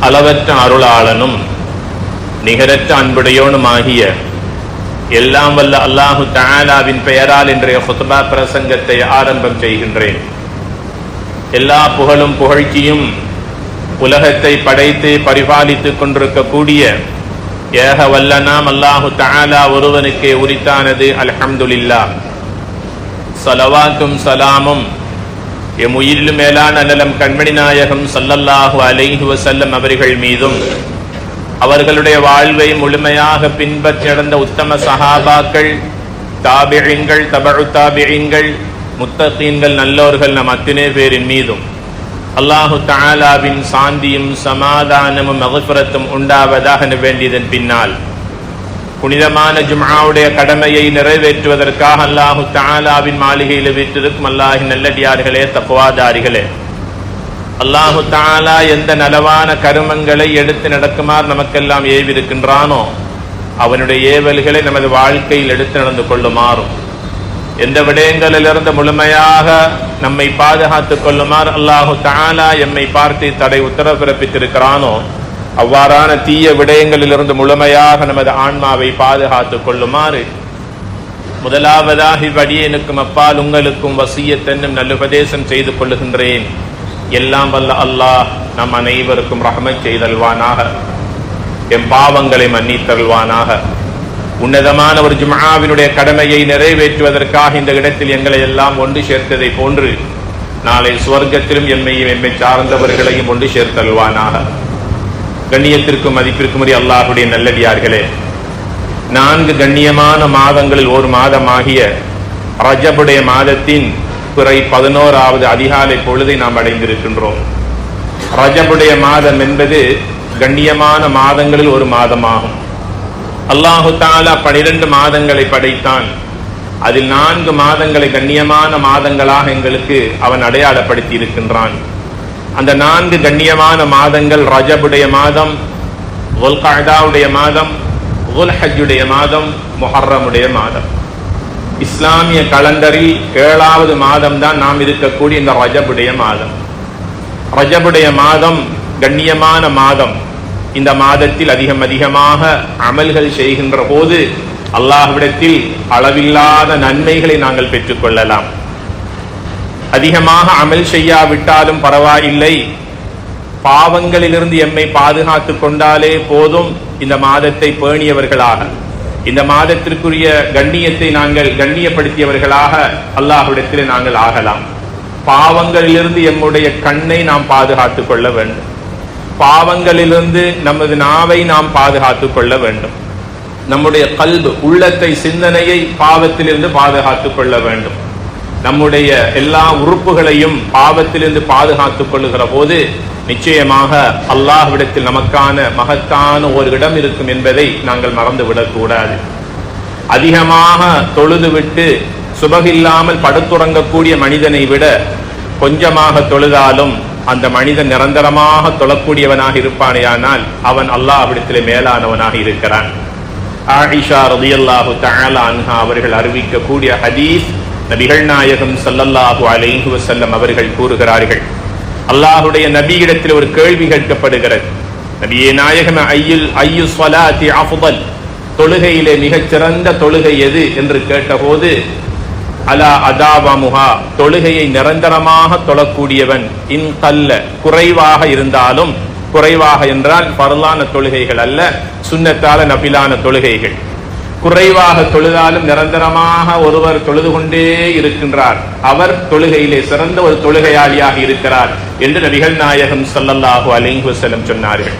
அளவற்ற அருளாளனும் நிகரற்ற அன்புடையோனுமாகிய எல்லாம் வல்ல அல்லாஹு தஆலாவின் பெயரால் இன்றைய குத்பா பிரசங்கத்தை ஆரம்பம் செய்கின்றேன். எல்லா புகழும் புகழ்ச்சியும் உலகத்தை படைத்து பரிபாலித்துக் கொண்டிருக்கக்கூடிய ஏக வல்லனாம் அல்லாஹு தஆலா ஒருவனுக்கே உரித்தானது. அல்ஹம்துலில்லாஹ். ஸலவாத்தும் ஸலாமும் எம் உயிரிலும் மேலான அன்னலம் கண்மணி நாயகம் ஸல்லல்லாஹு அலைஹி வஸல்லம் அவர்கள் மீதும் அவர்களுடைய வாழ்வை முழுமையாக பின்பற்றி நடந்த உத்தம சஹாபாக்கள், தாபிஈன்கள், தபஉ தாபிஈன்கள், முத்தகீன்கள், நல்லோர்கள் நம் அத்தனை பேரின் மீதும் அல்லாஹு தஆலாவின் சாந்தியும் சமாதானமும் மக்ஃபிரத்தும் உண்டாவதாக வேண்டியதன் பின்னால் புனிதமான ஜும்ஆவுடைய கடமையை நிறைவேற்றுவதற்காக அல்லாஹு தஆலாவின் மாளிகையில் வீற்றிருக்கும் அல்லாஹின் நல்லடியார்களே, தக்வாதாரிகளே, அல்லாஹு தஆலா எந்த நலவான கருமங்களை எடுத்து நடக்குமாறு நமக்கெல்லாம் ஏவிருக்கின்றானோ அவனுடைய ஏவல்களை நமது வாழ்க்கையில் எடுத்து நடந்து கொள்ளுமாறும், எந்த விடயங்களிலிருந்து முழுமையாக நம்மை பாதுகாத்துக் கொள்ளுமாறு அல்லாஹு தஆலா எம்மை பார்த்து தடை உத்தரவு பிறப்பித்திருக்கிறானோ அவ்வாறான தீய விடயங்களிலிருந்து முழுமையாக நமது ஆன்மாவை பாதுகாத்துக் கொள்ளுமாறு முதலாவதாக இவ்வடியனுக்கும் அப்பால் உங்களுக்கும் வசியத் என்னும் நல்லுபதேசம் செய்து கொள்ளுகின்றேன். எல்லாம் வல்ல அல்லாஹ் நம் அனைவருக்கும் ரஹ்மத் செய்தல்வானாக, எம் பாவங்களை மன்னித்தல்வானாக. உன்னதமான ஒரு ஜும்ஆவினுடைய கடமையை நிறைவேற்றுவதற்காக இந்த இடத்தில் எங்களை எல்லாம் ஒன்று சேர்த்ததை போன்று நாளை சுவர்க்கத்திலும் எம்மை சார்ந்தவர்களையும் ஒன்று சேர்த்தல்வானாக. கண்ணியத்திற்கும் மதிப்பிற்கும் உரிய அல்லாஹ்வுடைய நல்லடியார்களே, 4 கண்ணியமான மாதங்களில் ஒரு மாதமாகிய ரஜபுடைய மாதத்தின் பிறை 11வது அதிகாலை பொழுதை நாம் அடைந்திருக்கின்றோம். ரஜபுடைய மாதம் என்பது கண்ணியமான மாதங்களில் ஒரு மாதமாகும். அல்லாஹு தஆலா 12 மாதங்களை படைத்தான். அதில் 4 மாதங்களை கண்ணியமான மாதங்களாக எங்களுக்கு அவன் அடையாளப்படுத்தி இருக்கின்றான். அந்த 4 கண்ணியமான மாதங்கள் ரஜபுடைய மாதம், துல்கஅதாவுடைய மாதம், துல்ஹஜ்ஜுடைய மாதம், முஹர்ரமுடைய மாதம். இஸ்லாமிய கலண்டரில் 7வது மாதம் தான் நாம் இருக்கக்கூடிய இந்த ரஜபுடைய மாதம். ரஜபுடைய மாதம் கண்ணியமான மாதம். இந்த மாதத்தில் அதிகமாக அமல்கள் செய்கின்ற போது அல்லாஹ்விடத்தில் அளவில்லாத நன்மைகளை நாங்கள் பெற்றுக்கொள்ளலாம். அதிகமாக அமல் செய்யாவிட்டாலும் பரவாயில்லை, பாவங்களிலிருந்து எம்மை பாதுகாத்துக் கொண்டாலே போதும். இந்த மாதத்தை பேணியவர்களாக, இந்த மாதத்திற்குரிய கண்ணியத்தை நாங்கள் கண்ணியப்படுத்தியவர்களாக அல்லாஹ்விடத்திலே நாங்கள் ஆகலாம். பாவங்களிலிருந்து எம்முடைய கண்ணை நாம் பாதுகாத்துக் கொள்ள வேண்டும். பாவங்களிலிருந்து நமது நாவை நாம் பாதுகாத்துக் கொள்ள வேண்டும். நம்முடைய கல்பு, உள்ளத்தை, சிந்தனையை பாவத்திலிருந்து பாதுகாத்துக் கொள்ள வேண்டும். நம்முடைய எல்லா உறுப்புகளையும் பாவத்திலிருந்து பாதுகாத்துக் கொள்ளுகிற போது நிச்சயமாக அல்லாஹ்விடத்தில் நமக்கான மகத்தான ஒரு இடம் இருக்கும் என்பதை நாங்கள் மறந்துவிடக் கூடாது. அதிகமாக தொழுதுவிட்டு சுபகில்லாமல் படுத்துறங்கக்கூடிய மனிதனை விட கொஞ்சமாக தொழுதாலும் அந்த மனிதன் நிரந்தரமாக தொழக்கூடியவனாக இருப்பானேயானால் அவன் அல்லாஹ்விடத்திலே மேலானவனாக இருக்கிறான். ஆயிஷா ரலியல்லாஹு தஆலா அன்ஹா அவர்கள் அறிவிக்கக்கூடிய ஹதீஸ், நபிகள் நாயகம் ஸல்லல்லாஹு அலைஹி வஸல்லம் அவர்கள் கூறுகிறார்கள், அல்லாஹ்வுடைய நபியிடத்தில் ஒரு கேள்வி கேட்கப்படுகிறது. நபியே நாயகம், ஐயு ஸலாத்தி அஃதல், தொழுகையிலே மிகச் சிறந்த தொழுகை எது என்று கேட்டபோது, அலா அதாவமுஹா, தொழுகையை நிரந்தரமாக தொழக்கூடியவன், இன் கல்ல, குறைவாக இருந்தாலும், குறைவாக என்றால் ஃபர்லான தொழுகைகள் அல்ல, சுன்னத்தால நபிலான தொழுகைகள், குறைவாக தொழுதாலும் நிரந்தரமாக ஒருவர் தொழுது கொண்டே இருக்கின்றார், அவர் தொழுகையிலே சிறந்த ஒரு தொழுகையாளியாக இருக்கிறார் என்று நபிகள் நாயகம் ஸல்லல்லாஹு அலைஹி வஸல்லம் சொன்னார்கள்.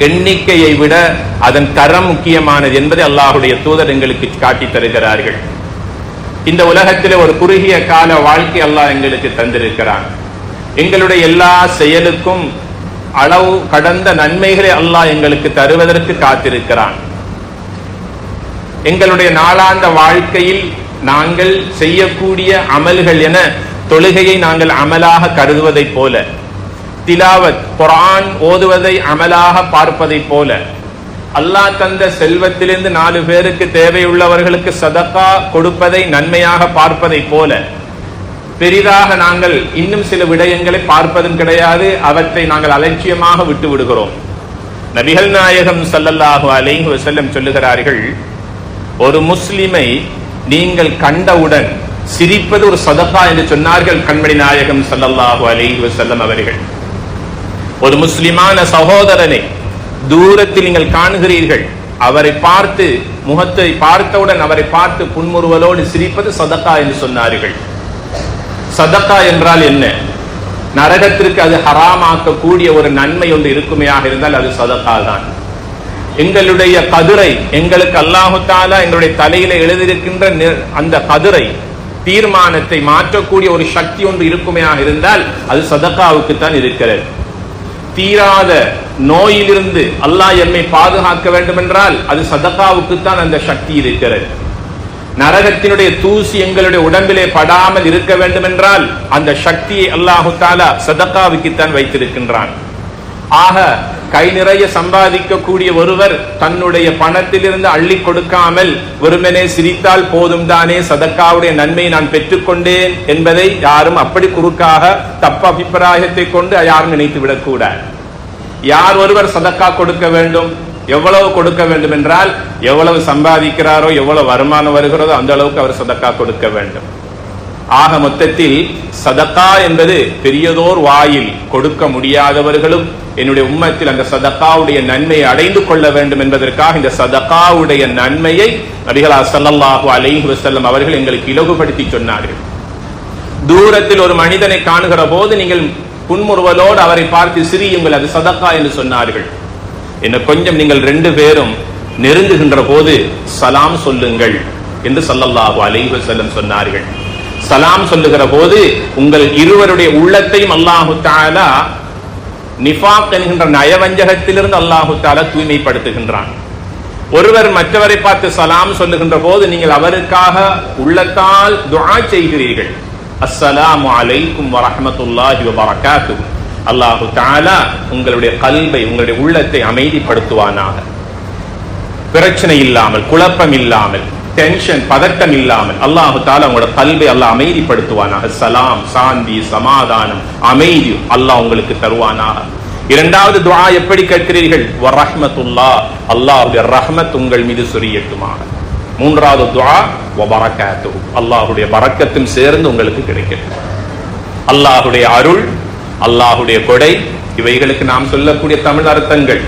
எண்ணிக்கையை விட அதன் தரம் முக்கியமானது என்பதை அல்லாஹ்வுடைய தூதர் எங்களுக்கு காட்டித் தருகிறார்கள். இந்த உலகத்திலே ஒரு குறுகிய கால வாழ்க்கை அல்லாஹ் எங்களுக்கு தந்திருக்கிறான். எங்களுடைய எல்லா செயலுக்கும் அளவு கடந்த நன்மைகளை அல்லாஹ் எங்களுக்கு தருவதற்கு காத்திருக்கிறான். எங்களுடைய நாளாந்த வாழ்க்கையில் நாங்கள் செய்யக்கூடிய அமல்கள் என தொழுகையை நாங்கள் அமலாக கருதுவதை போல, திலாவத் குர்ஆன் ஓதுவதை அமலாக பார்ப்பதை போல, அல்லாஹ் தந்த செல்வத்திலிருந்து 4 பேருக்கு தேவையுள்ளவர்களுக்கு சதகா கொடுப்பதை நன்மையாக பார்ப்பதை போல, பெரிதாக நாங்கள் இன்னும் சில விடயங்களை பார்ப்பதும் கிடையாது, அவற்றை நாங்கள் அலட்சியமாக விட்டு விடுகிறோம். நபிகள் நாயகம் ஸல்லல்லாஹு அலைஹி வஸல்லம் சொல்லுகிறார்கள், ஒரு முஸ்லிமை நீங்கள் கண்டவுடன் சிரிப்பது ஒரு சதகா என்று சொன்னார்கள் கண்மணி நாயகம் ஸல்லல்லாஹு அலைஹி வஸல்லம் அவர்கள். ஒரு முஸ்லிமான சகோதரனை தூரத்தில் நீங்கள் காணுகிறீர்கள், அவரை பார்த்து முகத்தை பார்த்தவுடன் அவரை பார்த்து புன்முறுவலோடு சிரிப்பது சதகா என்று சொன்னார்கள். சதகா என்றால் என்ன? நரகத்திற்கு அது ஹராமாக்க கூடிய ஒரு நன்மை ஒன்று இருக்குமையாக இருந்தால் அது சதகா தான். எங்களுடைய கதிரை எங்களுக்கு அல்லாஹு தஆலா எங்களுடைய தலையில எழுதியிருக்கின்ற அந்த கதிரை தீர்மானத்தை மாற்றக்கூடிய ஒரு சக்தி ஒன்று இருக்குமையாக இருந்தால் அது சதகாவுக்கு தான் இருக்கிறது. தீராத நோயிலிருந்து அல்லாஹ் எம்மை பாதுகாக்க வேண்டும் என்றால் அது சதகாவுக்கு தான் அந்த சக்தி இருக்கிறது. நரகத்தினுடைய தூசி எங்களுடைய உடம்பிலே படாமல் இருக்க வேண்டும் என்றால் அந்த சக்தியை அல்லாஹு தஆலா சதகாவுக்குத்தான் வைத்திருக்கின்றான். ஆக கை நிறைய சம்பாதிக்கக்கூடிய ஒருவர் தன்னுடைய பணத்திலிருந்து அள்ளி கொடுக்காமல் வெறுமனே சிரித்தால் போதும் தானே சதக்காவுடைய நன்மையை நான் பெற்றுக்கொண்டேன் என்பதை யாரும் அப்படி குறுக்காக தப்பு அபிப்பிராயத்தை கொண்டு யாரும் நினைத்து விடக்கூடாது. யார் ஒருவர் சதக்கா கொடுக்க வேண்டும், எவ்வளவு கொடுக்க வேண்டும் என்றால் எவ்வளவு சம்பாதிக்கிறாரோ எவ்வளவு வருமானம் வருகிறதோ அந்த அளவுக்கு அவர் சதக்கா கொடுக்க வேண்டும். ஆக மொத்தத்தில் சதக்கா என்பது பெரியதோர் வாயில் கொடுக்க முடியாதவர்களும் என்னுடைய உம்மத்தில் அந்த சதக்காவுடைய நன்மையை அடைந்து கொள்ள வேண்டும் என்பதற்காக இந்த சதக்காவுடைய நன்மையை நபிகளார் ஸல்லல்லாஹு அலைஹி வஸல்லம் அவர்கள் எங்களுக்கு இலகுபடுத்தி சொன்னார்கள். தூரத்தில் ஒரு மனிதனை காணுகிற போது நீங்கள் புன்முறுவலோடு அவரை பார்த்து சிரியுங்கள், அது சதக்கா என்று சொன்னார்கள். என்ன கொஞ்சம் நீங்கள் ரெண்டு பேரும் நெருங்குகின்ற போது சலாம் சொல்லுங்கள் என்று ஸல்லல்லாஹு அலைஹி வஸல்லம் சொன்னார்கள். சலாம் சொல்லுகிற போது உங்கள் இருவருடைய உள்ளத்தையும் அல்லாஹு தஆலா நிஃபாக் என்கின்ற நயவஞ்சகத்திலிருந்து அல்லாஹு தஆலா தூய்மைப்படுத்துகின்றான். ஒருவர் மற்றவரை பார்த்து சலாம் சொல்லுகின்ற போது நீங்கள் அவருக்காக உள்ளத்தால் துஆ செய்கிறீர்கள், அஸ்ஸலாமு அலைக்கும் வரஹ்மத்துல்லாஹி வபரகாத்துஹு. அல்லாஹு தஆலா உங்களுடைய கல்பை உங்களுடைய உள்ளத்தை அமைதிப்படுத்துவானாக. பிரச்சனை இல்லாமல், குழப்பம் இல்லாமல், டென்ஷன் பதட்டம் இல்லாமல் அல்லாஹு தஆலா உங்களோட கல்பை அல்லாஹ் அமைதிப்படுத்துவானாக. சலாம், சாந்தி, சமாதானம், அமைதி அல்லாஹ் உங்களுக்கு தருவானாக. இரண்டாவது துஆ எப்படி கேட்கிறீர்கள்? வரஹ்மத்துல்லாஹ், அல்லாஹ்வுடைய ரஹ்மத் உங்கள் மீது சொரியட்டுமாக. மூன்றாவது துஆ வபரகாத்துஹு, அல்லாஹ்வுடைய பரக்கத்தும் சேர்ந்து உங்களுக்கு கிடைக்கட்டும். அல்லாஹ்வுடைய அருள், அல்லாஹ்வுடைய கொடை, இவைகளுக்கு நாம் சொல்லக்கூடிய தமிழ் அர்த்தங்கள்.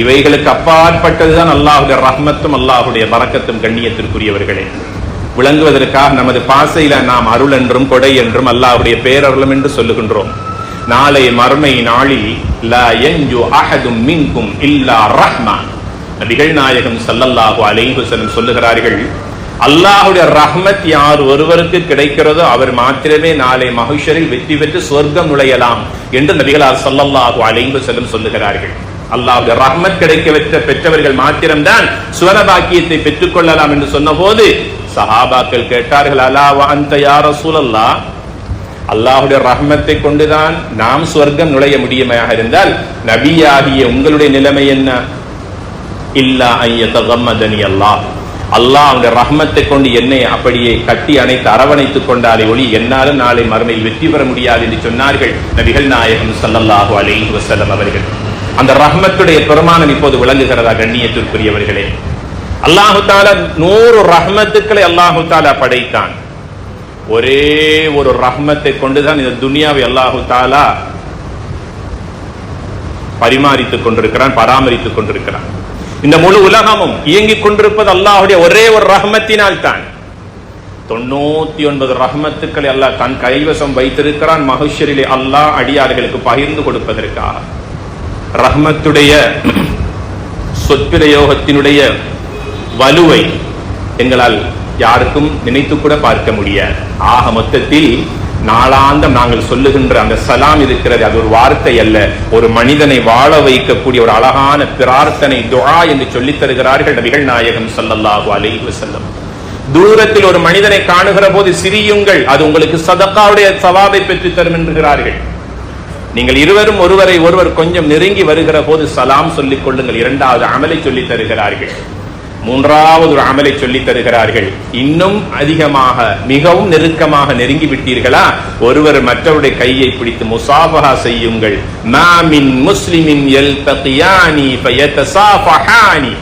இவைகளுக்கு அப்பாற்பட்டதுதான் அல்லாஹ்வுடைய ரஹ்மத்தும் அல்லாஹ்வுடைய பரக்கத்தும். கண்ணியத்திற்குரியவர்களே, விளங்குவதற்காக நமது பாசையில நாம் அருள் என்றும் கொடை என்றும் அல்லாஹ்வுடைய பேரருளும் என்று சொல்லுகின்றோம். நாளை மறுமை நாளில் லா யன்ஜு அஹதும் மின்கும் இல்லா ரஹ்மான், நபிகள் நாயகம் ஸல்லல்லாஹு அலைஹி வஸல்லம் சொல்லுகிறார்கள், அல்லாஹ்வுடைய ரஹ்மத் யார் ஒருவருக்கு கிடைக்கிறதோ அவர் மாத்திரமே நாளை மஹ்ஷரில் வெற்றி பெற்று சொர்க்கம் நுழையலாம் என்று நபிகளார் ஸல்லல்லாஹு அலைஹி வஸல்லம் சொல்லுகிறார்கள். அல்லாஹ்வுடைய ரஹ்மத் கிடைக்க பெற்றவர்கள் மாத்திரம்தான் சுவனபாக்கியத்தை பெற்றுக் கொள்ளலாம் என்று சொன்னபோது சஹாபாக்கள் கேட்டார்கள், அலா வ அன்த யா ரசூலல்லாஹ், அல்லாஹ்வுடைய ரஹ்மத்தை கொண்டுதான் நாம் சொர்க்கம் நுழைய முடியுமாக இருந்தால் நபியாகிய உங்களுடைய நிலைமை என்ன? இல்லா அன் யதகம்மதனி அல்லாஹ், அல்லாஹ்வுடைய ரஹ்மத்தை கொண்டு என்னை அப்படியே கட்டி அணைத்து அரவணைத்துக் கொண்டாலே ஒளி என்னாலும் நாளை மறுமையில் வெற்றி பெற முடியாது என்று சொன்னார்கள் நபிகள் நாயகம் ஸல்லல்லாஹு அலைஹி வஸல்லம் அவர்கள். அந்த ரஹ்மத்துடைய பெருமானம் இப்போது விளங்குகிறதா? கண்ணியத்திற்குரியவர்களே, அல்லாஹு தஆலா 100 ரஹ்மத்துக்களை அல்லாஹு தஆலா படைத்தான். ஒரே ஒரு ரஹ்மத்தை கொண்டுதான் இந்த துனியாவை அல்லாஹு தஆலா பரிமாறித்துக் கொண்டிருக்கிறான், பராமரித்துக் கொண்டிருக்கிறான். இந்த முழு உலகமும் இயங்கிக் கொண்டிருப்பது அல்லாஹ்வுடைய ஒரே ஒரு ரஹ்மத்தினால் தான். 99 ரஹ்மத்துக்களை அல்லாஹ் தன் கைவசம் வைத்திருக்கிறான். மஹ்ஷரிலே அல்லாஹ் அடியார்களுக்கு பகிர்ந்து கொடுப்பதற்காக. ரஹ்மத்துடைய சொற்பிரயோகத்தினுடைய வலுவை எங்களால் யாருக்கும் நினைத்து கூட பார்க்க முடியாது. ஆக மொத்தத்தில் நாளாந்தம் நாங்கள் சொல்லுகின்ற அந்த சலாம் இருக்கிறது, அது ஒரு வார்த்தை அல்ல, ஒரு மனிதனை வாழ வைக்கக்கூடிய ஒரு அழகான பிரார்த்தனை, துஆ என்று சொல்லித் தருகிறார்கள் நபிகள் நாயகம் ஸல்லல்லாஹு அலைஹி வஸல்லம். தூரத்தில் ஒரு மனிதனை காணுகிற போது சிரியுங்கள், அது உங்களுக்கு சதக்காவுடைய சவாபை பெற்று தரும் என்கிறார்கள். நீங்கள் இருவரும் ஒருவரை ஒருவர் கொஞ்சம் நெருங்கி வருகிற போது சலாம் சொல்லிக் கொள்ளுங்கள். இரண்டாவது அமலை சொல்லித் தருகிறார்கள். மூன்றாவது ஒரு அமலை சொல்லி தருகிறார்கள். இன்னும் அதிகமாக மிகவும் நெருக்கமாக நெருங்கி விட்டீர்களா, ஒருவர் மற்றவருடைய கையை பிடித்து முசாபஹா செய்யுங்கள். மா மின் முஸ்லிமின் யல்தகியானி ஃபயதசாஃபஹானி.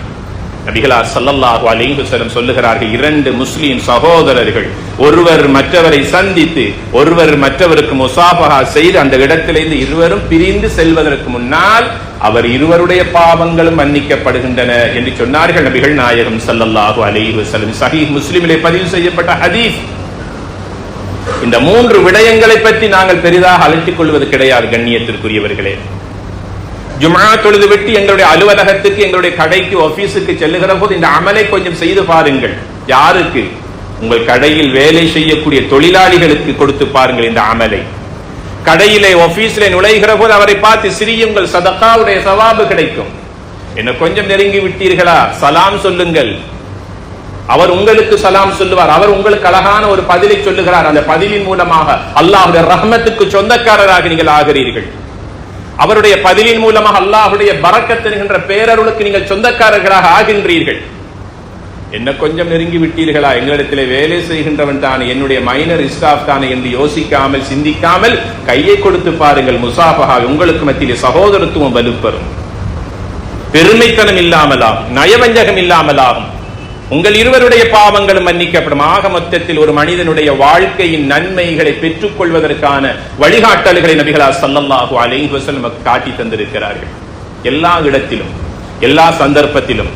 நபிகளார் ஸல்லல்லாஹு அலைஹி வஸல்லம் சொல்லுகிறார்கள், இரண்டு முஸ்லிம் சகோதரர்கள் ஒருவர் மற்றவரை சந்தித்து ஒருவர் மற்றவருக்கு முசாபஹா செய்து அந்த இடத்திலிருந்து இருவரும் பிரிந்து செல்வதற்கு முன்னால் அவர் இருவருடைய பாவங்களும் மன்னிக்கப்படுகின்றன என்று சொன்னார்கள் நபிகள் நாயகம் ஸல்லல்லாஹு அலைஹி வஸல்லம். சஹீஹ் முஸ்லிமிலே பதிவு செய்யப்பட்ட ஹதீஸ். இந்த மூன்று விடயங்களை பற்றி நாங்கள் பெரிதாக அலட்டிக் கொள்வது கிடையாது கண்ணியத்திற்குரியவர்களே. ஜும்ஆ தொழுது விட்டு எங்களுடைய அலுவலகத்துக்கு எங்களுடைய கடைக்கு ஆபீஸுக்கு செல்லுகிற போது இந்த அமலை கொஞ்சம் செய்து பாருங்கள். யாருக்கு? உங்கள் கடையில் வேலை செய்யக்கூடிய தொழிலாளிகளுக்கு கொடுத்து பாருங்கள் இந்த அமலை. கடையிலே ஆபீஸிலே நுழைகிற போது அவரை பார்த்து சிரியுங்கள், சதகாவுடைய சவாபு கிடைக்கும். என்ன கொஞ்சம் நெருங்கி விட்டீர்களா, சலாம் சொல்லுங்கள். அவர் உங்களுக்கு சலாம் சொல்லுவார், அவர் உங்களுக்கு அழகான ஒரு பதிலை சொல்லுகிறார். அந்த பதிலின் மூலமாக அல்லாஹ்வுடைய ரஹ்மத்துக்கு சொந்தக்காரராக நீங்கள் ஆகிறீர்கள். அவருடைய பதிலின் மூலமாக அல்லாஹ்வுடைய பரக்கத் என்கின்ற பேரருளுக்கு நீங்கள் சொந்தக்காரர்களாக ஆகின்றீர்கள். என்ன கொஞ்சம் நெருங்கி விட்டீர்களா, எங்களிடத்திலே வேலை செய்கின்றவன் தானே, என்னுடைய மைனர் ஸ்டாஃப் தானே என்று யோசிக்காமல் சிந்திக்காமல் கையை கொடுத்து பாருங்கள். முசாபஹா உங்களுக்கு மத்தியிலே சகோதரத்துவம் வலுப்பெறும், பெருமைத்தனம் இல்லாமலாகும், நயவஞ்சகம் இல்லாமலாகும், உங்கள் இருவருடைய பாவங்களும் மன்னிக்கப்படும். ஆக மொத்தத்தில் ஒரு மனிதனுடைய வாழ்க்கையின் நன்மைகளை பெற்றுக் கொள்வதற்கான வழிகாட்டல்களை நபிகளார் ஸல்லல்லாஹு அலைஹி வஸல்லம் காட்டி தந்திருக்கிறார்கள். எல்லா இடத்திலும் எல்லா சந்தர்ப்பத்திலும்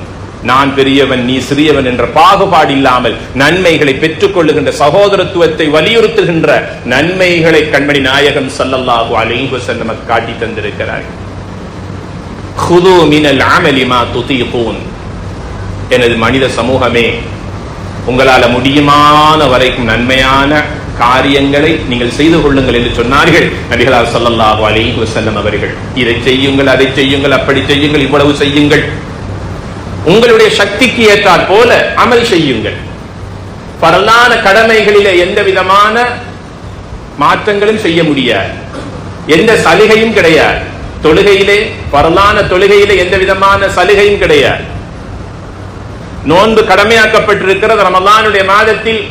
நான் பெரியவன் நீ சிறியவன் என்ற பாகுபாடு இல்லாமல் நன்மைகளை பெற்றுக் கொள்ளுகின்ற சகோதரத்துவத்தை வலியுறுத்துகின்ற நன்மைகளை கண்மணி நாயகம் ஸல்லல்லாஹு அலைஹி வஸல்லம் காட்டி தந்திருக்கிறார்கள். குது மினல் அமலி மா துதீகூன். எனது மனித சமூகமே, உங்களால முடியுமான வரைக்கும் நன்மையான காரியங்களை நீங்கள் செய்து கொள்ளுங்கள் என்று சொன்னார்கள் நபிகளார் ஸல்லல்லாஹு அலைஹி வஸல்லம் அவர்கள். இதை செய்யுங்கள், அதை செய்யுங்கள், அப்படி செய்யுங்கள், இவ்வளவு செய்யுங்கள். உங்களுடைய சக்திக்கு ஏற்றாற் போல அமல் செய்யுங்கள். பரலான கடமைகளிலே எந்த விதமான மாற்றங்களும் செய்ய முடியாது, எந்த சலுகையும் கிடையாது. தொழுகையிலே, பரலான தொழுகையிலே எந்த விதமான சலுகையும் கிடையாது. நோன்பு கடமையாக்கப்பட்டிருக்கிறது. ரமலானுடைய மாதத்தில்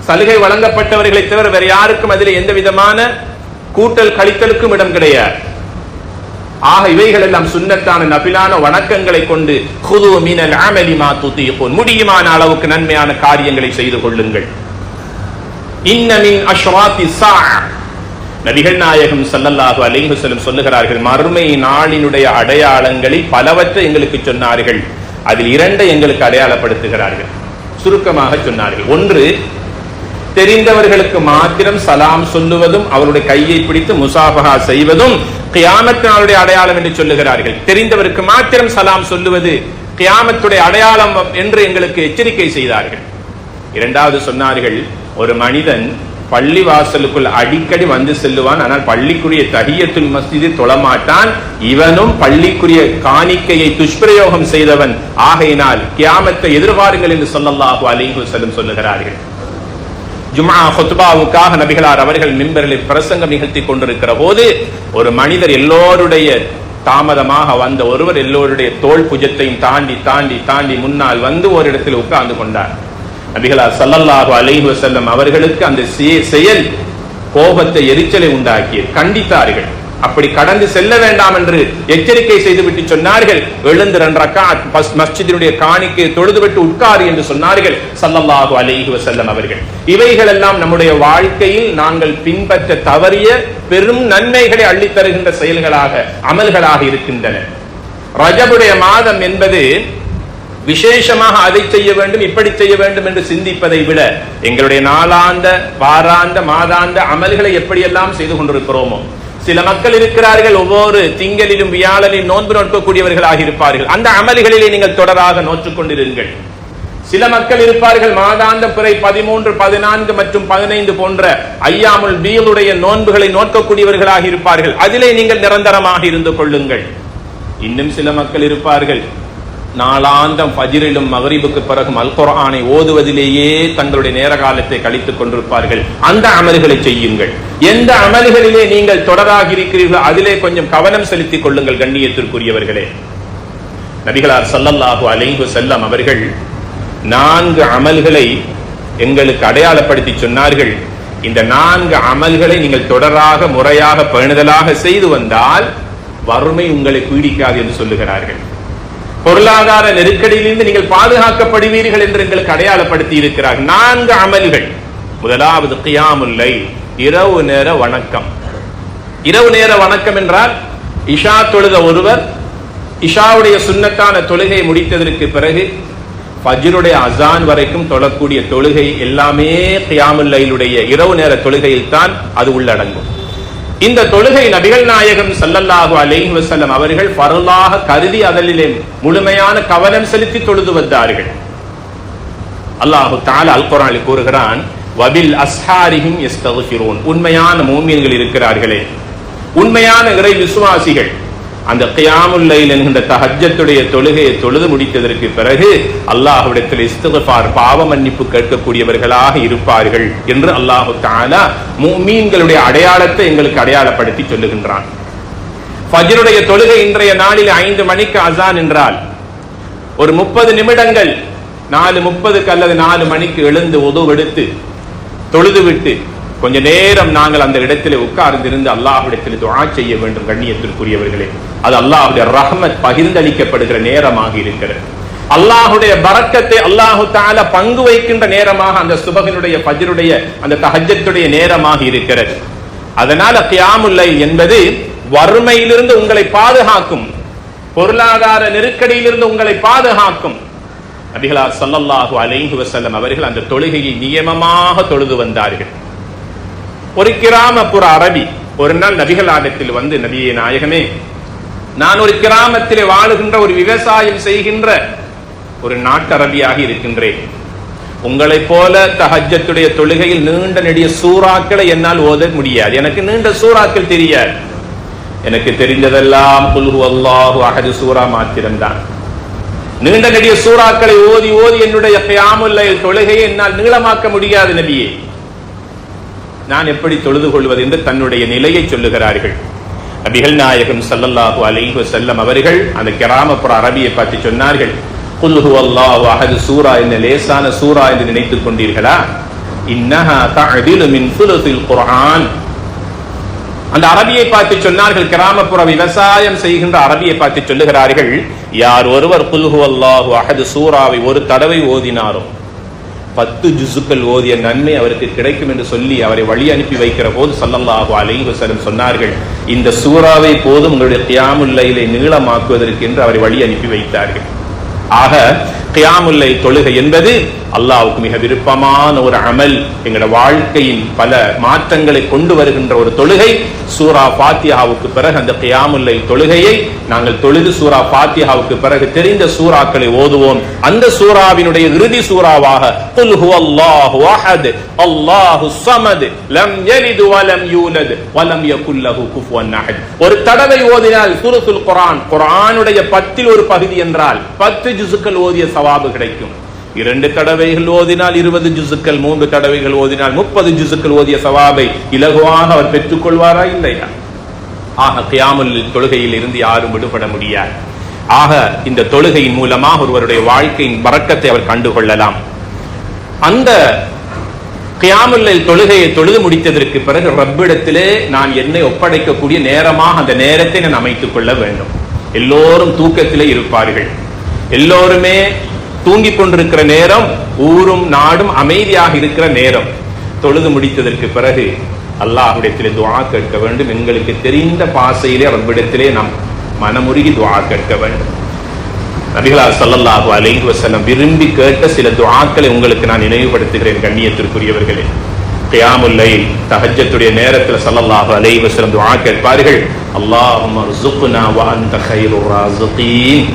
சலுகை வழங்கப்பட்டவர்களை தவிர வேறு யாருக்கும் அதில் எந்த விதமான கூட்டல் கழித்தலுக்கும் இடம் கிடையாது. ஆக இவைகள் எல்லாம் சுன்னத்தான நபிலான வணக்கங்களை கொண்டு குது மினல் அமலி மா துதீகூன், முடியுமான அளவுக்கு நன்மையான காரியங்களை செய்து கொள்ளுங்கள். இன்ன மின் அஷ்ராத்தி ஸாஅ. நபிகள் நாயகம் ஸல்லல்லாஹு அலைஹி வஸல்லம் சொல்லுகிறார்கள், மறுமை நாளினுடைய அடையாளங்களில் பலவற்றை எங்களுக்கு சொன்னார்கள். அதில் இரண்டை எங்களுக்கு அடையாளப்படுத்துகிறார்கள். சுருக்கமாக சொன்னார்கள். ஒன்று, தெரிந்தவர்களுக்கு மாத்திரம் சலாம் சொல்லுவதும் அவருடைய கையை பிடித்து முசாபஹா செய்வதும் கியாமத் நாளுடைய அடையாளம் என்று சொல்லுகிறார்கள். தெரிந்தவருக்கு மாத்திரம் சலாம் சொல்லுவது கியாமத்துடைய அடையாளம் என்று எங்களுக்கு எச்சரிக்கை செய்தார்கள். இரண்டாவது சொன்னார்கள், ஒரு மனிதன் பள்ளி வாசலுக்குள் அடிக்கடி வந்து செல்லுவான், ஆனால் பள்ளிக்குரிய தஹியத்துல் மஸ்ஜிதை தொழமாட்டான். இவனும் பள்ளிக்குரிய காணிக்கையை துஷ்பிரயோகம் செய்தவன். ஆகையினால் கியாமத்தை எதிர்பாருங்கள் என்று ஸல்லல்லாஹு அலைஹி வஸல்லம் சொல்லுகிறார்கள். ஜும்ஆ ஹுத்பாவுக்காக நபிகளார் அவர்கள் மிம்பரில் பிரசங்கம் நிகழ்த்தி கொண்டிருக்கிற போது ஒரு மனிதர் எல்லோருடைய தாமதமாக வந்த ஒருவர் எல்லோருடைய தோள் புஜத்தையும் தாண்டி தாண்டி தாண்டி முன்னால் வந்து ஒரு இடத்தில் உட்கார்ந்து கொண்டார். நபிகளார் ஸல்லல்லாஹு அலைஹி வஸல்லம் அவர்களுக்கு அந்த செயல் கோபத்தை, எரிச்சலை உண்டாக்கி கண்டித்தார்கள். அப்படி கடந்து செல்ல வேண்டாம் என்று எச்சரிக்கை செய்துவிட்டு சொன்னார்கள், எழுந்து 2 ரக்காத் மஸ்ஜிதினுடைய காணிக்கையை தொழுதுவிட்டு உட்காரு என்று சொன்னார்கள் ஸல்லல்லாஹு அலைஹி வஸல்லம் அவர்கள். இவைகள் எல்லாம் நம்முடைய வாழ்க்கையில் நாங்கள் பின்பற்ற தவறிய பெரும் நன்மைகளை அள்ளித் தருகின்ற செயல்களாக, அமல்களாக இருக்கின்றன. ரஜபுடைய மாதம் என்பது விசேஷமாக அதை செய்ய வேண்டும் இப்படி செய்ய வேண்டும் என்று சிந்திப்பதை விட எங்களுடைய நாளாந்த வாராந்த மாதாந்த அமல்களை எப்படியெல்லாம் செய்து கொண்டிருக்கிறோமோ. சில மக்கள் இருக்கிறார்கள், ஒவ்வொரு திங்களிலும் வியாழனிலும் நோன்பு நோக்கக்கூடியவர்களாக இருப்பார்கள். அந்த அமல்களிலே நீங்கள் தொடராக நோற்றுக் கொண்டிருங்கள். சில மக்கள் இருப்பார்கள், மாதாந்த பிறை 13, 14 மற்றும் 15 போன்ற ஐயாமுல் பீலுடைய நோன்புகளை நோக்கக்கூடியவர்களாக இருப்பார்கள். அதிலே நீங்கள் நிரந்தரமாக இருந்து கொள்ளுங்கள். இன்னும் சில மக்கள் இருப்பார்கள், நாளாந்தம் ஃபஜ்ரிலும் மக்ரிபுக்கு பிறகும் அல் குர்ஆனை ஓதுவதிலேயே தங்களுடைய நேர காலத்தை கழித்துக் கொண்டிருப்பார்கள். அந்த அமல்களை செய்யுங்கள். எந்த அமல்களிலே நீங்கள் தொடராக இருக்கிறீர்களோ அதிலே கொஞ்சம் கவனம் செலுத்திக் கொள்ளுங்கள். கண்ணியத்திற்குரியவர்களே, நபிகளார் ஸல்லல்லாஹு அலைஹி வஸல்லம் அவர்கள் 4 அமல்களை எங்களுக்கு அடையாளப்படுத்தி சொன்னார்கள். இந்த 4 அமல்களை நீங்கள் தொடராக முறையாக பேணுதலாக செய்து வந்தால் வறுமை உங்களை பீடிக்காது என்று சொல்லுகிறார்கள். பொருளாதார நெருக்கடியிலிருந்து நீங்கள் பாதுகாக்கப்படுவீர்கள் என்று எங்களுக்கு அடையாளப்படுத்தி இருக்கிறார்கள். 4 அமல்கள். முதலாவது கியாமுல் லைல், இரவு நேர வணக்கம். இரவு நேர வணக்கம் என்றால் இஷா தொழுத ஒருவர் இஷாவுடைய சுன்னத்தான தொழுகை முடித்ததற்கு பிறகு ஃபஜ்ருடைய அசான் வரைக்கும் தொழக்கூடிய தொழுகை எல்லாமே கியாமுல் லைலுடைய இரவு நேர தொழுகையில் தான் அது உள்ளடங்கும். இந்த தொழுகை நபிகள் நாயகம் ஸல்லல்லாஹு அலைஹி வஸல்லம் அவர்கள் ஃபர்லாக கருதி அதிலே முழுமையான கவனம் செலுத்தி தொழுது வந்தார்கள். அல்லாஹ் தஆலா அல் குர்ஆனில் கூறுகிறான், வபில் அஸ்ஹாரிஹிம் யஸ்தக்ஃபிரூன். உண்மையான மூமின்கள் இருக்கிறார்களே, உண்மையான இறை விசுவாசிகள் அந்த கியாமுல் லைல் என்கின்ற தஹஜ்ஜத்துடைய தொழுகையை தொழுது முடித்ததற்கு பிறகு அல்லாஹ்விடத்தில் இஸ்திக்ஃபார் பாவ மன்னிப்பு கேட்கக்கூடியவர்களாக இருப்பார்கள் என்று அல்லாஹ் தஆலா முஃமின்களுடைய அடையாளத்தை எங்களுக்கு அடையாளப்படுத்தி சொல்லுகின்றான். ஃபஜ்ருடைய தொழுகை இன்றைய நாளில் 5 மணிக்கு அசான் என்றால் ஒரு 30 நிமிடங்கள் 4:30 அல்லது 4 மணிக்கு எழுந்து உதுவெடுத்து தொழுதுவிட்டு கொஞ்ச நேரம் நாங்கள் அந்த இடத்திலே உட்கார்ந்திருந்து அல்லாஹ்விடத்தில் துஆ செய்ய வேண்டும். கண்ணியத்திற்குரியவர்களே, அது அல்லாஹ்வுடைய ரஹ்மத் பகிர்ந்தளிக்கப்படுகிற நேரமாக இருக்கிறது. அல்லாஹ்வுடைய பரக்கத்தை அல்லாஹ் தஆலா பங்கு வைக்கின்ற நேரமாக அந்த சுபஹினுடைய ஃபஜ்ருடைய அந்த தஹஜ்ஜத்துடைய நேரமாக இருக்கிறது. அதனால கியாமுல் லைல் என்பது வறுமையிலிருந்து உங்களை பாதுகாக்கும், பொருளாதார நெருக்கடியிலிருந்து உங்களை பாதுகாக்கும். நபிகளார் ஸல்லல்லாஹு அலைஹி வஸல்லம் அவர்கள் அந்த தொழுகையை நியமமாக தொழுது வந்தார்கள். ஒரு கிராமப்புற அரபி ஒரு நாள் நபிகளாரிடத்தில் வந்து, நபியே நாயகமே, நான் ஒரு கிராமத்திலே வாழுகின்ற ஒரு விவசாயம் செய்கின்ற ஒரு நாட்டரபியாக இருக்கின்றேன். உங்களை போல தஹஜ்ஜத்துடைய தொழுகையில் நீண்ட நெடிய சூறாக்களை என்னால் ஓத முடியாது. எனக்கு நீண்ட சூறாக்கள் தெரியாது. எனக்கு தெரிந்ததெல்லாம் குல் ஹுவல்லாஹு அஹது சூரா மாத்திரம்தான். நீண்ட நெடிய சூறாக்களை ஓதி ஓதி என்னுடைய கியாமுல் லைல் தொழுகையை என்னால் நீளமாக்க முடியாது நபியே. நான் எப்படி தொழுது கொள்வது என்று தன்னுடைய நிலையை சொல்லுகிறார்கள். நபிகள் நாயகம் ஸல்லல்லாஹு அலைஹி வஸல்லம் அவர்கள் அந்த கிராமப்புற அரபியை பார்த்து சொன்னார்கள், குல் ஹுவல்லாஹு அஹது சூரா என்ன லேசான சூரா என்று நினைத்துக் கொண்டீர்களா? இன்னஹா தஅதிலு மின் சுலுஸில் குர்ஆன். அந்த அரபியை பார்த்து சொன்னார்கள், கிராமப்புற விவசாயம் செய்கின்ற அரபியை பார்த்து சொல்லுகிறார்கள், யார் ஒருவர் குல் ஹுவல்லாஹு அஹது சூராவை ஒரு தடவை ஓதினாரோ 10 ஜுசுக்கள் ஓதிய நன்மை அவருக்கு கிடைக்கும் என்று சொல்லி அவரை வழி அனுப்பி வைக்கிற போது ஸல்லல்லாஹு அலைஹி வஸல்லம் சொன்னார்கள், இந்த சூராவை போதும் உங்களுடைய கியாமுல் லைலை நீளமாக்குவதற்கு என்று அவரை வழி அனுப்பி வைத்தார்கள். ஆக கியாமுல் லைல் தொழுகை என்பது அல்லாஹ்வுக்கு மிக விருப்பமான ஒரு அமல். எங்களுடைய வாழ்க்கையின் பல மாற்றங்களை கொண்டு வருகின்ற ஒரு தொழுகை. சூரா ஃபாத்திஹாவுக்கு பிறகு அந்த கியாமுல் லைல் தொழுகையை நாங்கள் தொழுது சூரா ஃபாத்திஹாவுக்கு பிறகு தெரிந்த சூறாக்களை ஓதுவோம். அந்த சூராவினுடைய இறுதி சூறாவாக குல் ஹுவல்லாஹு அஹத் அல்லாஹுஸ் ஸமத் லம் யலித் வலம் யூலத் வலம் யகுல் லஹு குஃபுவன் அஹத். ஒரு தடவை ஓதினால் சூரத்துல் குர்ஆன், குர்ஆனுடைய 10 ஒரு பகுதி என்றால் 10 ஜுசுக்கள் ஓதிய சவாபு கிடைக்கும். 2 தடவைகள் ஓதினால் 20 ஜுசுக்கள், 3 தடவைகள் ஓதினால் 30 ஜுசுக்கள் ஓதிய சவாபை இலகுவாக அவர் பெற்றுக் கொள்வாரா இல்லையா? ஆக கியாமுல் தொழுகையில் இருந்து யாரும் விடுபட முடியாது. ஆக இந்த தொழுகையின் மூலமாக ஒருவருடைய வாழ்க்கையின் பரக்கத்தை அவர் கண்டுகொள்ளலாம். அந்த கியாமுல் லைல் தொழுகையை தொழுது முடித்ததற்கு பிறகு ரப்பிடத்திலே நான் என்னை ஒப்படைக்கக்கூடிய நேரமாக அந்த நேரத்தை நான் அமைத்துக் கொள்ள வேண்டும். எல்லோரும் தூக்கத்திலே இருப்பார்கள். எல்லோருமே தூங்கிக் கொண்டிருக்கிற நேரம், ஊரும் நாடும் அமைதியாக இருக்கிற நேரம். தொழுது முடித்ததற்கு பிறகு அல்லாஹ்விடத்திலே துஆ கேட்க வேண்டும். எங்களுக்கு தெரிந்த பாசையிலே ரப்பிடத்திலே நாம் மனமுருகி துஆ கேட்க வேண்டும். நபிகளார் ஸல்லல்லாஹு அலைஹி வஸல்லம் விரும்பி கேட்ட சில துஆக்களை உங்களுக்கு நான் நினைவுபடுத்துகிறேன். கண்ணியத்திற்குரியவர்களே, கியாமுல் லைல் தஹஜ்ஜத்துடைய நேரத்தில் ஸல்லல்லாஹு அலைஹி வஸல்லம் துஆ கேட்பார்கள், அல்லாஹும்ம ர்ஸுக்னா வ அன்த கைருர் ராஸிகீன்.